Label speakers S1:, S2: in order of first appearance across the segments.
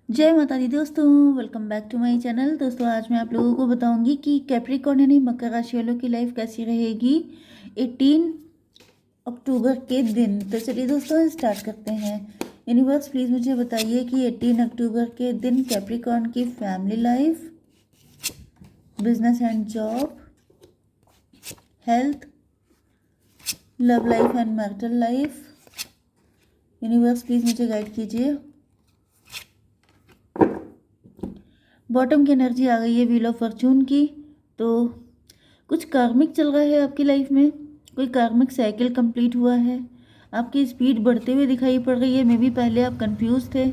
S1: जय माता दी दोस्तों, welcome back to my channel. दोस्तों आज मैं आप लोगों को बताऊंगी कि कैप्रिकॉर्न यानी मकर राशि वालों की लाइफ कैसी रहेगी 18 अक्टूबर के दिन। तो चलिए दोस्तों स्टार्ट करते हैं। यूनिवर्स प्लीज़ मुझे बताइए कि 18 अक्टूबर के दिन कैप्रिकॉर्न की family life, business and job, health, love life and marital life. Universe please मुझे गाइड कीजिए। बॉटम की एनर्जी आ गई है व्हील ऑफ फॉर्चून की। तो कुछ कार्मिक चल रहा है आपकी लाइफ में, कोई कार्मिक साइकिल कंप्लीट हुआ है, आपकी स्पीड बढ़ते हुए दिखाई पड़ रही है। मे बी पहले आप कंफ्यूज थे।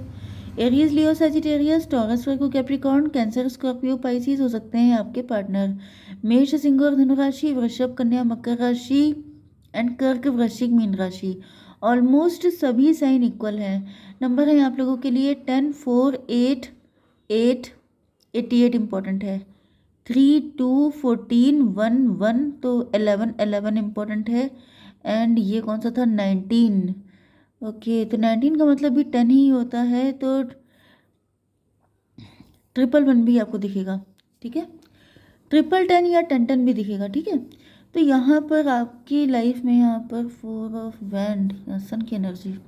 S1: एरियस, लियो, सजिटेरियस, टॉरस, वर्गो, कैप्रिकॉर्न, कैंसर, स्कॉर्पियो, पाइसिस हो सकते हैं आपके पार्टनर। मेष, सिंह और धनु राशि, वृषभ, कन्या, मकर राशि एंड कर्क, वृश्चिक, मीन राशि। ऑलमोस्ट सभी साइन इक्वल हैं। नंबर है आप लोगों के लिए 10, 4, 8, 8, 88 इम्पॉर्टेंट है। 3, 2, 14, 1, 1, तो 11, 11 इम्पॉर्टेंट है। एंड ये कौन सा था 19। ओके, तो 19 का मतलब भी 10 ही होता है, तो 111 भी आपको दिखेगा। ठीक है, 1010 या 1010 भी दिखेगा। ठीक है, तो यहाँ पर आपकी लाइफ में यहाँ पर 4 ऑफ वैंड, सन की एनर्जी।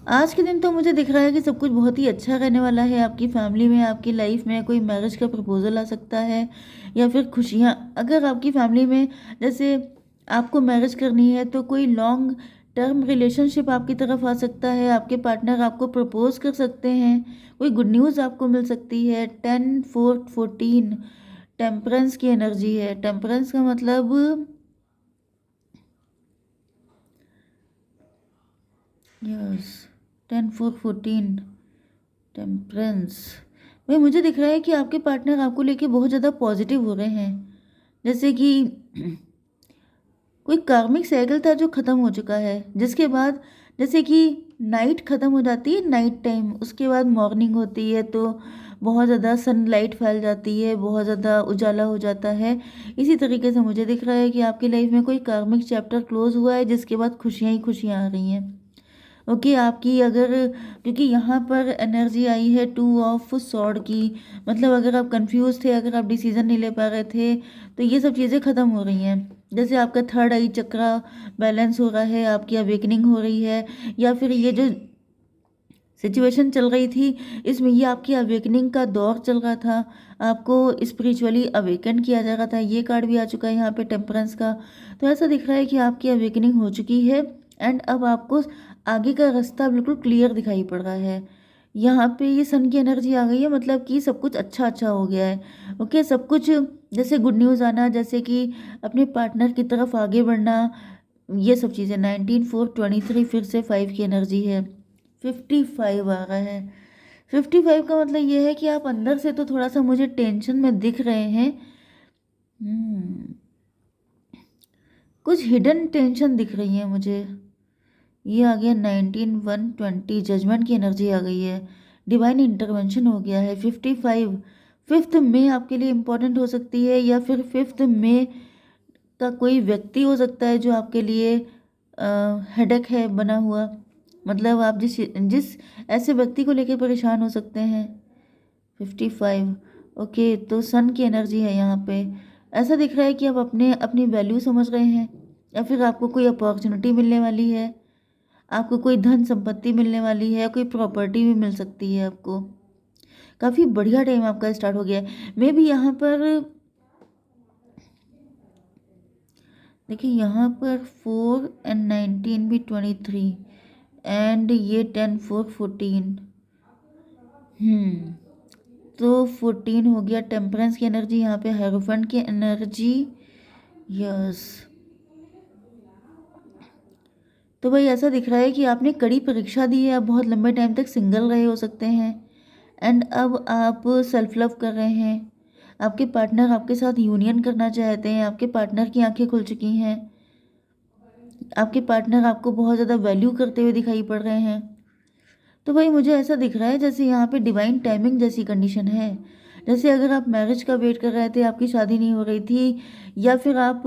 S1: आज के दिन तो मुझे दिख रहा है कि सब कुछ बहुत ही अच्छा रहने वाला है आपकी फैमिली में। आपकी लाइफ में कोई मैरिज का प्रपोजल आ सकता है या फिर खुशियाँ, अगर आपकी फैमिली में जैसे आपको मैरिज करनी है तो कोई लॉन्ग टर्म रिलेशनशिप आपकी तरफ आ सकता है। आपके पार्टनर आपको प्रपोज कर सकते हैं, कोई गुड न्यूज़ आपको मिल सकती है। 10, 4, 14 टेम्परेंस की एनर्जी है। टेम्परेंस का मतलब यस, 10, 4, 14 टेम्परेंस भाई मुझे दिख रहा है कि आपके पार्टनर आपको लेके बहुत ज़्यादा पॉजिटिव हो रहे हैं। जैसे कि कोई कार्मिक साइकिल था जो ख़त्म हो चुका है, जिसके बाद जैसे कि नाइट ख़त्म हो जाती है, नाइट टाइम, उसके बाद मॉर्निंग होती है तो बहुत ज़्यादा सनलाइट फैल जाती है, बहुत ज़्यादा उजाला हो जाता है। इसी तरीके से मुझे दिख रहा है कि आपकी लाइफ में कोई कार्मिक चैप्टर क्लोज हुआ है, जिसके बाद खुशियाँ ही खुशियाँ आ रही हैं। ओके, आपकी अगर, क्योंकि यहाँ पर एनर्जी आई है 2 ऑफ सॉर्ड की, मतलब अगर आप कंफ्यूज थे, अगर आप डिसीजन नहीं ले पा रहे थे, तो ये सब चीज़ें ख़त्म हो रही हैं। जैसे आपका थर्ड आई चक्रा बैलेंस हो रहा है, आपकी अवेकनिंग हो रही है, या फिर ये जो सिचुएशन चल रही थी इसमें ये आपकी अवेकनिंग का दौर चल रहा था, आपको स्पिरिचुअली अवेकन किया जा रहा था। ये कार्ड भी आ चुका है यहाँ पे टेम्परेंस का। तो ऐसा दिख रहा है कि आपकी अवेकनिंग हो चुकी है एंड अब आपको आगे का रास्ता बिल्कुल क्लियर दिखाई पड़ रहा है। यहाँ पे ये सन की एनर्जी आ गई है, मतलब कि सब कुछ अच्छा अच्छा हो गया है। ओके, सब कुछ जैसे गुड न्यूज़ आना, जैसे कि अपने पार्टनर की तरफ आगे बढ़ना, ये सब चीज़ें। 19, 4, 23 फिर से 5 की एनर्जी है। 55 आ रहा है। 55 का मतलब ये है कि आप अंदर से तो थोड़ा सा मुझे टेंशन में दिख रहे हैं। कुछ हिडन टेंशन दिख रही है मुझे। ये आ गया 19, 1, 20, जजमेंट की एनर्जी आ गई है, डिवाइन इंटरवेंशन हो गया है। 55 5th में आपके लिए इम्पोर्टेंट हो सकती है, या फिर 5th में का कोई व्यक्ति हो सकता है जो आपके लिए हेडेक है बना हुआ। मतलब आप जिस जिस ऐसे व्यक्ति को लेकर परेशान हो सकते हैं। 55 ओके, तो सन की एनर्जी है यहाँ पे। ऐसा दिख रहा है कि आप अपने अपनी वैल्यू समझ रहे हैं, या फिर आपको कोई अपॉर्चुनिटी मिलने वाली है, आपको कोई धन संपत्ति मिलने वाली है, कोई प्रॉपर्टी भी मिल सकती है आपको। काफ़ी बढ़िया टाइम आपका स्टार्ट हो गया है। मे भी यहाँ पर देखिए, यहाँ पर 4 एंड 19 भी 23 एंड ये 10, 4, 14। तो 14 हो गया टेम्परेंस की एनर्जी, यहाँ पे हेरोफेंट की एनर्जी। यस, तो भाई ऐसा दिख रहा है कि आपने कड़ी परीक्षा दी है, आप बहुत लंबे टाइम तक सिंगल रहे हो सकते हैं एंड अब आप सेल्फ लव कर रहे हैं। आपके पार्टनर आपके साथ यूनियन करना चाहते हैं, आपके पार्टनर की आंखें खुल चुकी हैं, आपके पार्टनर आपको बहुत ज़्यादा वैल्यू करते हुए दिखाई पड़ रहे हैं। तो भाई मुझे ऐसा दिख रहा है जैसे यहाँ पे डिवाइन टाइमिंग जैसी कंडीशन है। जैसे अगर आप मैरिज का वेट कर रहे थे, आपकी शादी नहीं हो रही थी, या फिर आप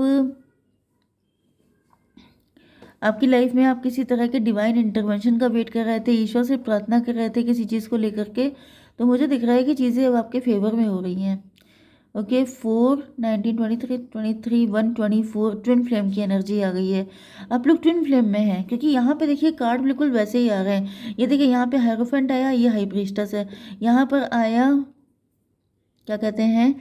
S1: आपकी लाइफ में आप किसी तरह के डिवाइन इंटरवेंशन का वेट कर रहे थे, ईश्वर से प्रार्थना कर रहे थे किसी चीज़ को लेकर के, तो मुझे दिख रहा है कि चीज़ें अब आपके फेवर में हो रही हैं। ओके, 4 19 23 23 1 24 ट्विन फ्लेम की एनर्जी आ गई है। आप लोग ट्विन फ्लेम में हैं, क्योंकि यहाँ पे देखिए कार्ड बिल्कुल वैसे ही आ रहे हैं। ये देखिए यहाँ पे हायरोफेंट आया, ये हाई प्रीस्टेस है। यहाँ पर आया क्या कहते हैं,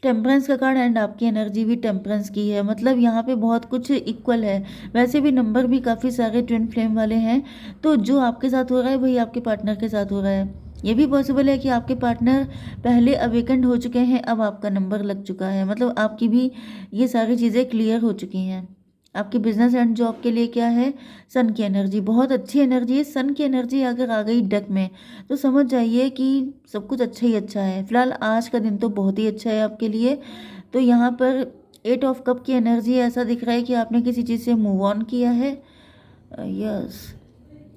S1: टेम्परेंस का कार्ड, एंड आपकी एनर्जी भी टेम्परेंस की है। मतलब यहाँ पे बहुत कुछ इक्वल है। वैसे भी नंबर भी काफ़ी सारे ट्विन फ्लेम वाले हैं। तो जो आपके साथ हो रहा है वही आपके पार्टनर के साथ हो रहा है। ये भी पॉसिबल है कि आपके पार्टनर पहले अवेकेंड हो चुके हैं, अब आपका नंबर लग चुका है। मतलब आपकी भी ये सारी चीज़ें क्लियर हो चुकी हैं। आपके बिजनेस एंड जॉब के लिए क्या है, सन की एनर्जी बहुत अच्छी एनर्जी है। सन की एनर्जी अगर आ गई डेक में तो समझ जाइए कि सब कुछ अच्छा ही अच्छा है। फिलहाल आज का दिन तो बहुत ही अच्छा है आपके लिए। तो यहाँ पर 8 ऑफ कप की एनर्जी ऐसा दिख रहा है कि आपने किसी चीज़ से मूव ऑन किया है। यस,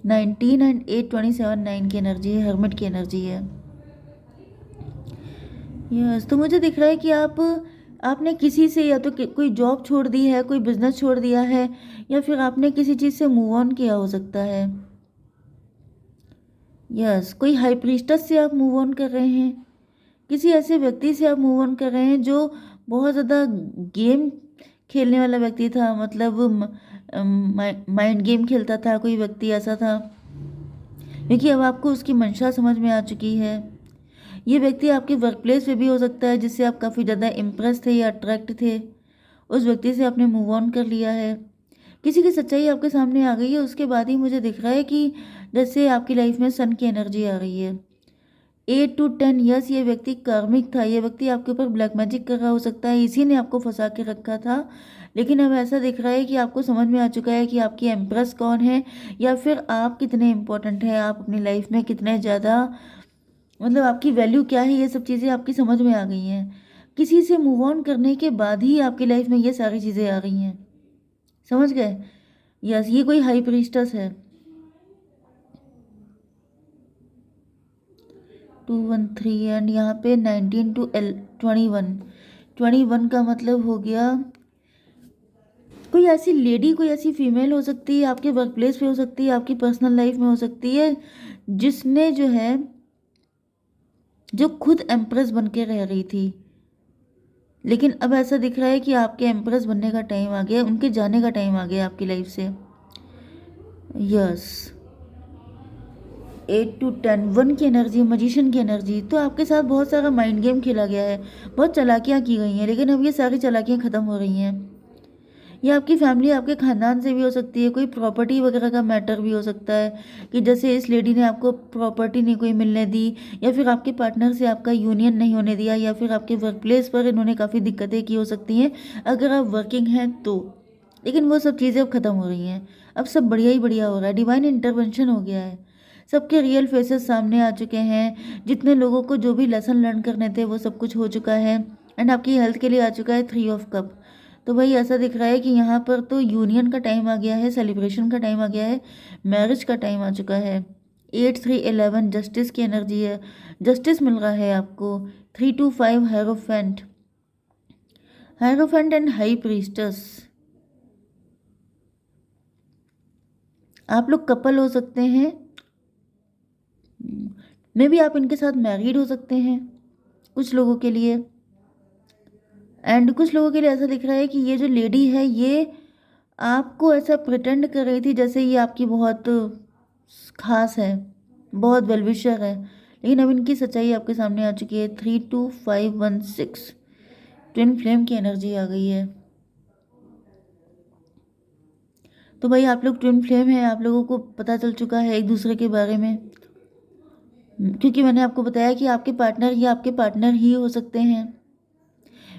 S1: 19 एंड 8 27 9 की एनर्जी है, हर्मिट की एनर्जी है। यस, तो मुझे दिख रहा है कि आपने किसी से या तो कोई जॉब छोड़ दी है, कोई बिजनेस छोड़ दिया है, या फिर आपने किसी चीज़ से मूव ऑन किया हो सकता है। यस, कोई हाई प्रीस्टस से आप मूव ऑन कर रहे हैं, किसी ऐसे व्यक्ति से आप मूव ऑन कर रहे हैं जो बहुत ज़्यादा गेम खेलने वाला व्यक्ति था। मतलब माइंड गेम खेलता था, कोई व्यक्ति ऐसा था, क्योंकि अब आपको उसकी मंशा समझ में आ चुकी है। ये व्यक्ति आपके वर्क प्लेस पे भी हो सकता है, जिससे आप काफ़ी ज़्यादा इम्प्रेस थे या अट्रैक्ट थे। उस व्यक्ति से आपने मूव ऑन कर लिया है। किसी की सच्चाई आपके सामने आ गई है, उसके बाद ही मुझे दिख रहा है कि जैसे आपकी लाइफ में सन की एनर्जी आ रही है। 8 to 10 यस, ये व्यक्ति कार्मिक था। ये व्यक्ति आपके ऊपर ब्लैक मैजिक कर रहा हो सकता है, इसी ने आपको फंसा के रखा था। लेकिन अब ऐसा दिख रहा है कि आपको समझ में आ चुका है कि आपकी एम्प्रेस कौन है, या फिर आप कितने इम्पोर्टेंट हैं, आप अपनी लाइफ में कितने ज़्यादा, मतलब आपकी वैल्यू क्या है। ये सब चीज़ें आपकी समझ में आ गई हैं। किसी से मूव ऑन करने के बाद ही आपकी लाइफ में ये सारी चीज़ें आ गई हैं, समझ गए। यस, ये कोई हाई प्रीस्टस है। 213 एंड यहाँ पे 19 to 21 का मतलब हो गया कोई ऐसी लेडी, कोई ऐसी फीमेल हो सकती है, आपके वर्क प्लेस पे हो सकती है, आपकी पर्सनल लाइफ में हो सकती है, जिसने जो है, जो खुद एम्प्रेस बन के रह रही थी। लेकिन अब ऐसा दिख रहा है कि आपके एम्प्रेस बनने का टाइम आ गया, उनके जाने का टाइम आ गया आपकी लाइफ से। यस, 8 to 10 1 की एनर्जी, मजिशियन की एनर्जी। तो आपके साथ बहुत सारा माइंड गेम खेला गया है, बहुत चालाकियाँ की गई हैं, लेकिन अब ये सारी चालाकियाँ ख़त्म हो रही हैं। ये आपकी फैमिली, आपके ख़ानदान से भी हो सकती है, कोई प्रॉपर्टी वगैरह का मैटर भी हो सकता है, कि जैसे इस लेडी ने आपको प्रॉपर्टी नहीं कोई मिलने दी, या फिर आपके पार्टनर से आपका यूनियन नहीं होने दिया, या फिर आपके वर्क प्लेस पर इन्होंने काफ़ी दिक्कतें की हो सकती हैं अगर आप वर्किंग हैं तो। लेकिन वो सब चीज़ें अब ख़त्म हो रही हैं, अब सब बढ़िया ही बढ़िया हो रहा है, डिवाइन इंटरवेंशन हो गया है। सबके रियल फेसेस सामने आ चुके हैं। जितने लोगों को जो भी लेसन लर्न करने थे वो सब कुछ हो चुका है। एंड आपकी हेल्थ के लिए आ चुका है 3 ऑफ कप। तो भाई ऐसा दिख रहा है कि यहाँ पर तो यूनियन का टाइम आ गया है, सेलिब्रेशन का टाइम आ गया है, मैरिज का टाइम आ चुका है। 8 3 11 जस्टिस की एनर्जी है, जस्टिस मिल रहा है आपको। 3 to 5 hierophant, hierophant and high प्रीस्टस। आप लोग कपल हो सकते हैं, मे भी आप इनके साथ मैरिड हो सकते हैं कुछ लोगों के लिए। एंड कुछ लोगों के लिए ऐसा दिख रहा है कि ये जो लेडी है ये आपको ऐसा प्रिटेंड कर रही थी जैसे ये आपकी बहुत खास है, बहुत वेलविशर है, लेकिन अब इनकी सच्चाई आपके सामने आ चुकी है। 3 to 5 1 6 ट्विन फ्लेम की एनर्जी आ गई है। तो भाई आप लोग ट्विन फ्लेम हैं, आप लोगों को पता चल चुका है एक दूसरे के बारे में, क्योंकि मैंने आपको बताया कि आपके पार्टनर या आपके पार्टनर ही हो सकते हैं।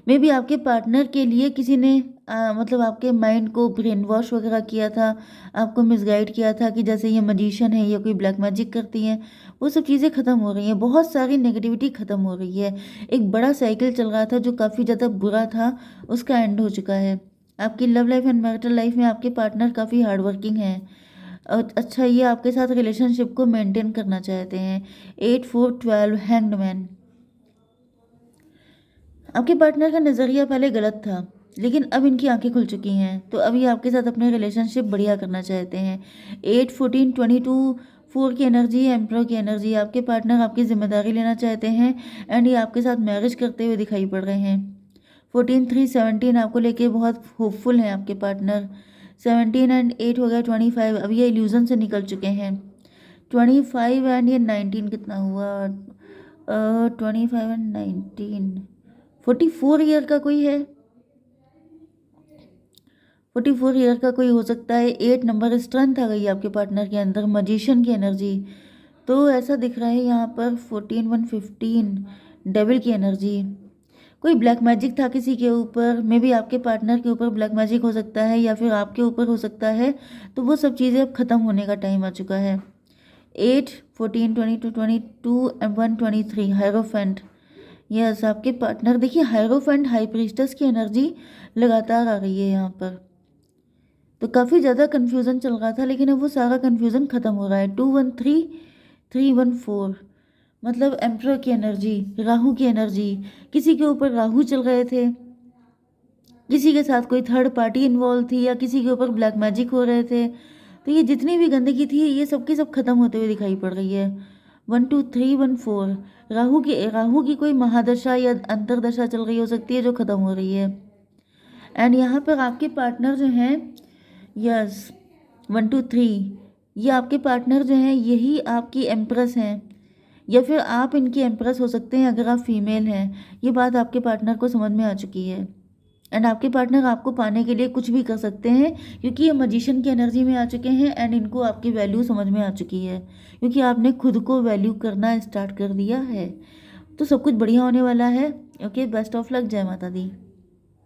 S1: मे बी आपके पार्टनर के लिए किसी ने मतलब आपके माइंड को ब्रेन वॉश वगैरह किया था, आपको मिसगाइड किया था कि जैसे ये मजिशियन है या कोई ब्लैक मैजिक करती हैं। वो सब चीज़ें ख़त्म हो रही हैं, बहुत सारी नेगेटिविटी ख़त्म हो रही है। एक बड़ा साइकिल चल रहा था जो काफ़ी ज़्यादा बुरा था, उसका एंड हो चुका है। आपकी love life and marital life में आपके पार्टनर काफ़ी हार्ड वर्किंग हैं। अच्छा, ये आपके साथ रिलेशनशिप को मेंटेन करना चाहते हैं। 8 4 12 हैंग्ड मैन। आपके पार्टनर का नज़रिया पहले गलत था, लेकिन अब इनकी आंखें खुल चुकी हैं, तो अभी आपके साथ अपने रिलेशनशिप बढ़िया करना चाहते हैं। 8, 14, 22, 4 की एनर्जी है, एम्परर की एनर्जी। आपके पार्टनर आपकी जिम्मेदारी लेना चाहते हैं एंड ये आपके साथ मैरिज करते हुए दिखाई पड़ रहे हैं। 14, 3, 17 आपको लेके बहुत होपफुल हैं आपके पार्टनर। 17 एंड 8 हो गया 25। अब ये इल्यूजन से निकल चुके हैं। 25 एंड ये 19 कितना हुआ? 25 एंड 19, 44 ईयर का कोई है। 44 ईयर का कोई हो सकता है। 8 नंबर स्ट्रेंथ आ गई आपके पार्टनर के अंदर, मजिशियन की एनर्जी। तो ऐसा दिख रहा है यहाँ पर 14, 1, 15 डेविल की एनर्जी। कोई ब्लैक मैजिक था किसी के ऊपर, मे बी आपके पार्टनर के ऊपर ब्लैक मैजिक हो सकता है या फिर आपके ऊपर हो सकता है। तो वो सब चीज़ें अब ख़त्म होने का टाइम आ चुका है। 8, 14, 22, 22 एंड 1, 23 हायरोफेंट। यस, आपके पार्टनर देखिए, हायरोफेंट हाई प्रीस्टस की एनर्जी लगातार आ रही है यहाँ पर। तो काफ़ी ज़्यादा कन्फ्यूज़न चल रहा था, लेकिन अब वो सारा कन्फ्यूज़न ख़त्म हो रहा है। 2, 1, 3, 3, 1, 4 मतलब एम्परर की एनर्जी, राहु की एनर्जी। किसी के ऊपर राहु चल रहे थे, किसी के साथ कोई थर्ड पार्टी इन्वॉल्व थी, या किसी के ऊपर ब्लैक मैजिक हो रहे थे। तो ये जितनी भी गंदगी थी ये सब की सब खत्म होते हुए दिखाई पड़ रही है। 1, 2, 3, 1, 4 राहु की कोई महादशा या अंतरदशा चल रही हो सकती है जो खत्म हो रही है। एंड यहाँ पर आपके पार्टनर जो हैं, यस, 1, 2, 3, ये आपके पार्टनर जो हैं यही आपकी एम्प्रेस हैं, या फिर आप इनकी एम्प्रेस हो सकते हैं अगर आप फीमेल हैं। ये बात आपके पार्टनर को समझ में आ चुकी है एंड आपके पार्टनर आपको पाने के लिए कुछ भी कर सकते हैं, क्योंकि ये मजिशियन की एनर्जी में आ चुके हैं एंड इनको आपकी वैल्यू समझ में आ चुकी है, क्योंकि आपने खुद को वैल्यू करना स्टार्ट कर दिया है। तो सब कुछ बढ़िया होने वाला है। Okay, best of luck. जय माता दी।